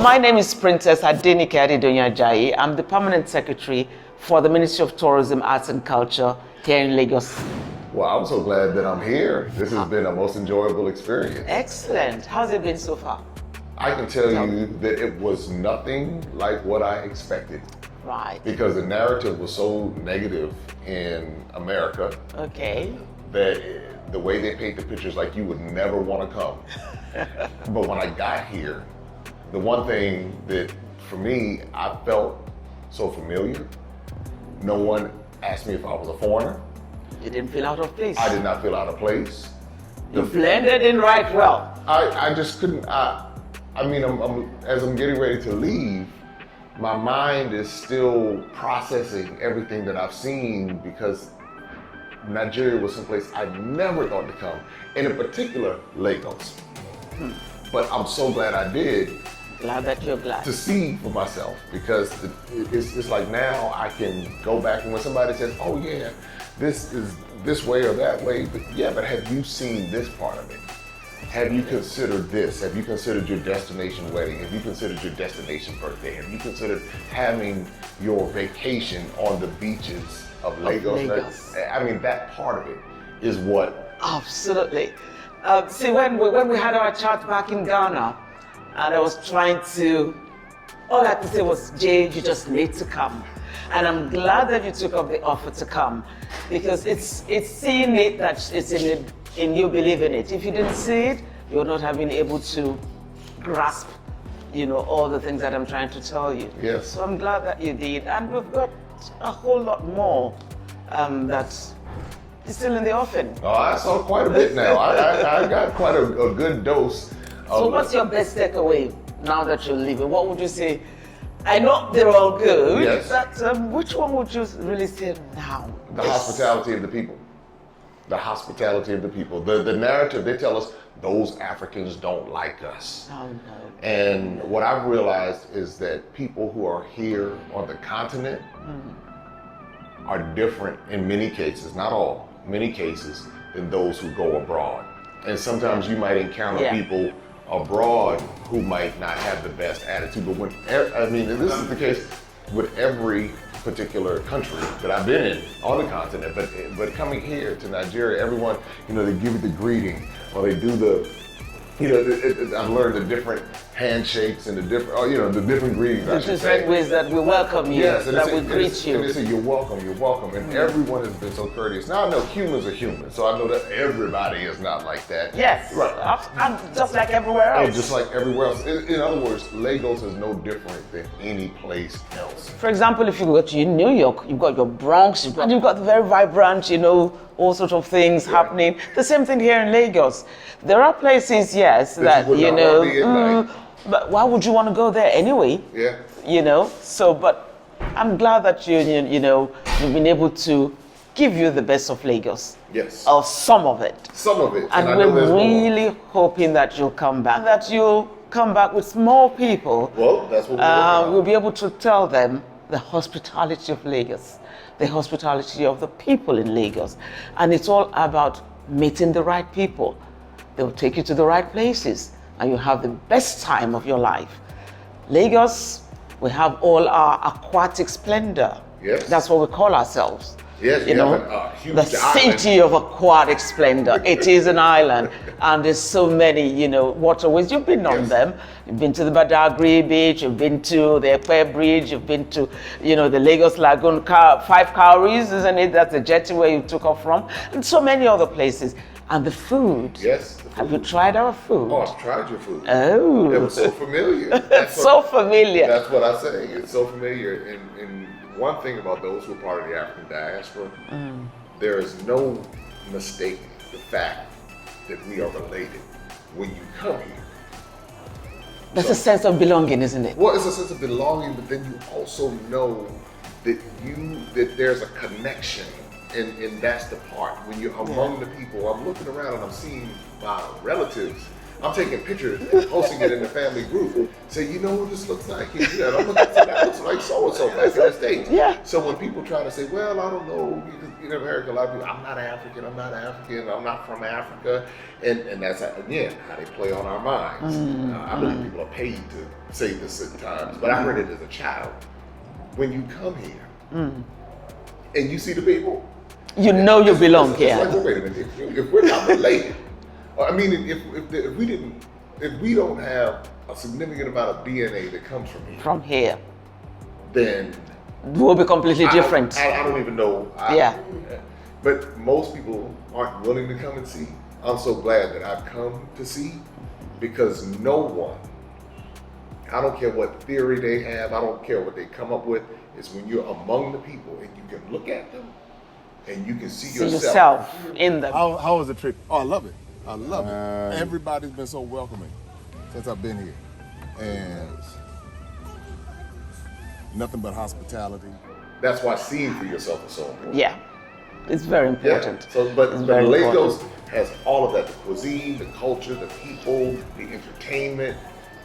My name is Princess Adenike Adedoyi-Ajayi. I'm the Permanent Secretary for the Ministry of Tourism, Arts and Culture here in Lagos. Well, I'm so glad that I'm here. This has been a most enjoyable experience. Excellent. How's it been so far? I can tell you that it was nothing like what I expected. Right. Because the narrative was so negative in America. Okay. That the way they paint the pictures, like you would never want to come. But when I got here, the one thing that for me, I felt so familiar. No one asked me if I was a foreigner. You didn't feel out of place. I did not feel out of place. You blended in right well. I just couldn't. As I'm getting ready to leave, my mind is still processing everything that I've seen because Nigeria was someplace I never thought to come, and in particular, Lagos. But I'm so glad I did. Glad that you're glad. To see for myself, because it's like now I can go back and when somebody says, oh yeah, this is this way or that way, but have you seen this part of it? Have you considered this? Have you considered your destination wedding? Have you considered your destination birthday? Have you considered having your vacation on the beaches of Lagos? I mean, that part of it is what... Absolutely. See, when we had our chat back in Ghana, and I was trying to, all I could say was, Jade, you just need to come. And I'm glad that you took up the offer to come, because it's seeing it that it's in you believe in it. If you didn't see it, you're not have been able to grasp, all the things that I'm trying to tell you. Yes. So I'm glad that you did. And we've got a whole lot more that's still in the offing. Oh, I saw quite a bit now. I got quite a good dose. So what's your best takeaway now that you're leaving? What would you say? I know they're all good, yes. But which one would you really say now? The hospitality of the people. The hospitality of the people. The narrative, they tell us those Africans don't like us. Oh, no. And what I've realized is that people who are here on the continent are different in many cases, not all, many cases, than those who go abroad. And sometimes you might encounter people abroad who might not have the best attitude, but this is the case with every particular country that I've been in on the continent, but coming here to Nigeria, everyone, they give you the greeting, or they do the, I've learned the different handshakes and the different greetings. The different ways that we welcome you, yes, that we greet you. And they say, you're welcome, and everyone has been so courteous. Now I know humans are humans, so I know that everybody is not like that. Yes, right. I'm just like everywhere else. And just like everywhere else. In other words, Lagos is no different than any place else. For example, if you go to New York, you've got your Bronx, you've got very vibrant, all sorts of things happening. The same thing here in Lagos. There are places, yes, that but why would you want to go there anyway? Yeah. So, but I'm glad that you've been able to give you the best of Lagos. Yes. Or some of it. Some of it. And we're really hoping that you'll come back. That you'll come back with more people. Well, that's what we're we'll be able to tell them the hospitality of Lagos, the hospitality of the people in Lagos. And it's all about meeting the right people. They'll take you to the right places, and you'll have the best time of your life. Lagos, we have all our aquatic splendor. Yes. That's what we call ourselves. Yes, huge the city of aquatic splendor. It is an island, and there's so many, waterways. You've been on them. You've been to the Badagry Beach. You've been to the Ekpe Bridge. You've been to, the Lagos Lagoon, 5 cowries, isn't it? That's the jetty where you took off from, and so many other places. And the food. Yes. The food. Have you tried our food? Oh, I've tried your food. Oh. It was so familiar. Familiar. That's what I say. It's so familiar. And one thing about those who are part of the African diaspora, there is no mistaking the fact that we are related when you come here. That's a sense of belonging, isn't it? Well, it's a sense of belonging, but then you also know that there's a connection. And that's the part when you're among the people. I'm looking around and I'm seeing my relatives I'm taking pictures and posting it in the family group. Say, you know what this looks like? You do that. I'm looking, so that looks like so-and-so back in the States. Yeah. So when people try to say, well, I don't know, in America, a lot of people, I'm not African, I'm not from Africa. And that's, again, how they play on our minds. I believe people are paid to say this at times, but I heard it as a child. When you come here and you see the people, you know you belong here. It's like, well, wait a minute, if we're not related, I mean, if we don't have a significant amount of DNA that comes from here, then we'll be completely different. I don't even know. But most people aren't willing to come and see. I'm so glad that I've come to see, because no one, I don't care what theory they have, I don't care what they come up with, it's when you're among the people and you can look at them and you can see yourself in them. How was the trip? Oh, I love it. I love it. Everybody's been so welcoming since I've been here. And nothing but hospitality. That's why seeing for yourself is so important. Yeah, it's very important. Yeah. So, but Lagos has all of that: the cuisine, the culture, the people, the entertainment,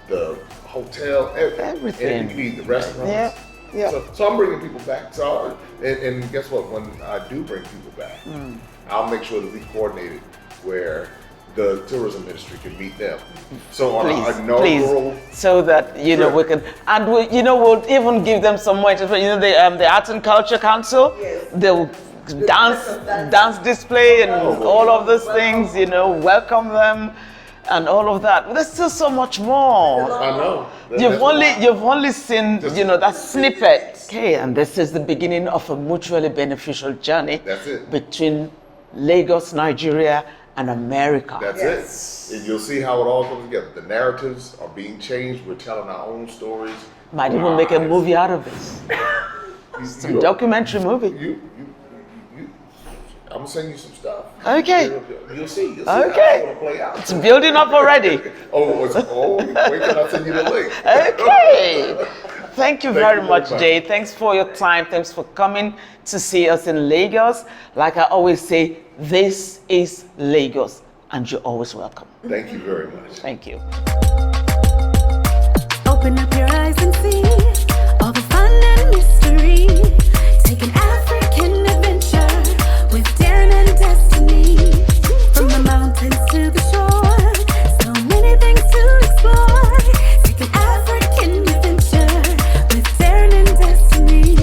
the hotel, everything. And the restaurants. Yeah. So I'm bringing people back. So and guess what? When I do bring people back, I'll make sure that we coordinate it where the tourism industry can meet them. So on our inaugural, so that we can, and we'll even give them some more. The Arts and Culture Council, they'll dance display and all of those things. Welcome them. And all of that. But there's still so much more. I know. You've only seen, that snippet. Okay, and this is the beginning of a mutually beneficial journey. That's it. Between Lagos, Nigeria, and America. That's it. And you'll see how it all comes together. The narratives are being changed. We're telling our own stories. Might even make a movie out of this. Some documentary movie. I'm gonna send you some stuff. Okay. You'll see. Okay. How it's gonna play out. It's building up already. Wait till I send you the link. Okay. Thank you very much, Jay. Thanks for your time. Thanks for coming to see us in Lagos. Like I always say, this is Lagos, and you're always welcome. Thank you very much. Thank you. Open up your eyes and see all the fun and mystery. Take an African adventure with Darren and Destiny. From the mountains to the shore, so many things to explore. Take an African adventure with Darren and Destiny.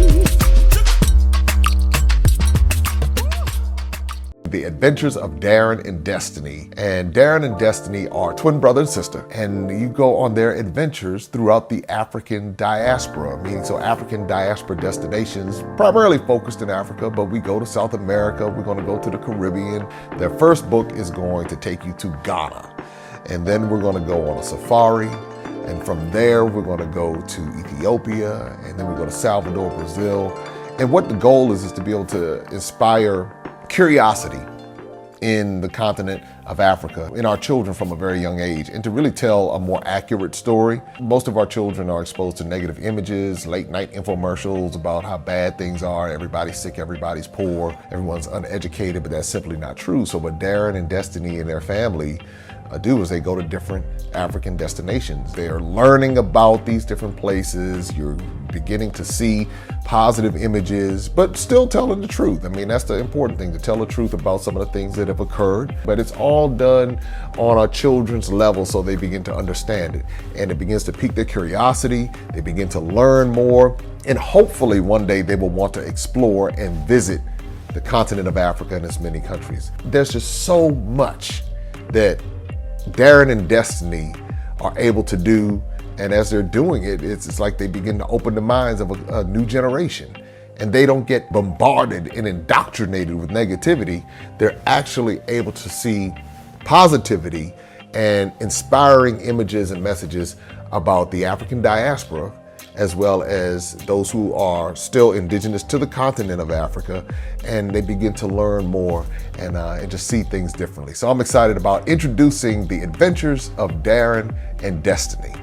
The Adventures of Darren and Destiny. And Darren and Destiny are twin brother and sister, and you go on their adventures throughout the African diaspora, meaning so African diaspora destinations, primarily focused in Africa, but we go to South America, we're going to go to the Caribbean. Their first book is going to take you to Ghana, and then we're going to go on a safari, and from there we're going to go to Ethiopia, and then we go to Salvador, Brazil. And what the goal is to be able to inspire curiosity in the continent of Africa, in our children from a very young age, and to really tell a more accurate story. Most of our children are exposed to negative images, late night infomercials about how bad things are, everybody's sick, everybody's poor, everyone's uneducated, but that's simply not true. So what Darren and Destiny and their family do is they go to different African destinations. They are learning about these different places. You're beginning to see positive images, but still telling the truth. I mean, that's the important thing, to tell the truth about some of the things that have occurred. But it's all done on our children's level so they begin to understand it. And it begins to pique their curiosity. They begin to learn more. And hopefully one day they will want to explore and visit the continent of Africa and its many countries. There's just so much that Darren and Destiny are able to do, and as they're doing it, it's like they begin to open the minds of a new generation, and they don't get bombarded and indoctrinated with negativity. They're actually able to see positivity and inspiring images and messages about the African diaspora, as well as those who are still indigenous to the continent of Africa, and they begin to learn more and just see things differently. So I'm excited about introducing the Adventures of Darren and Destiny.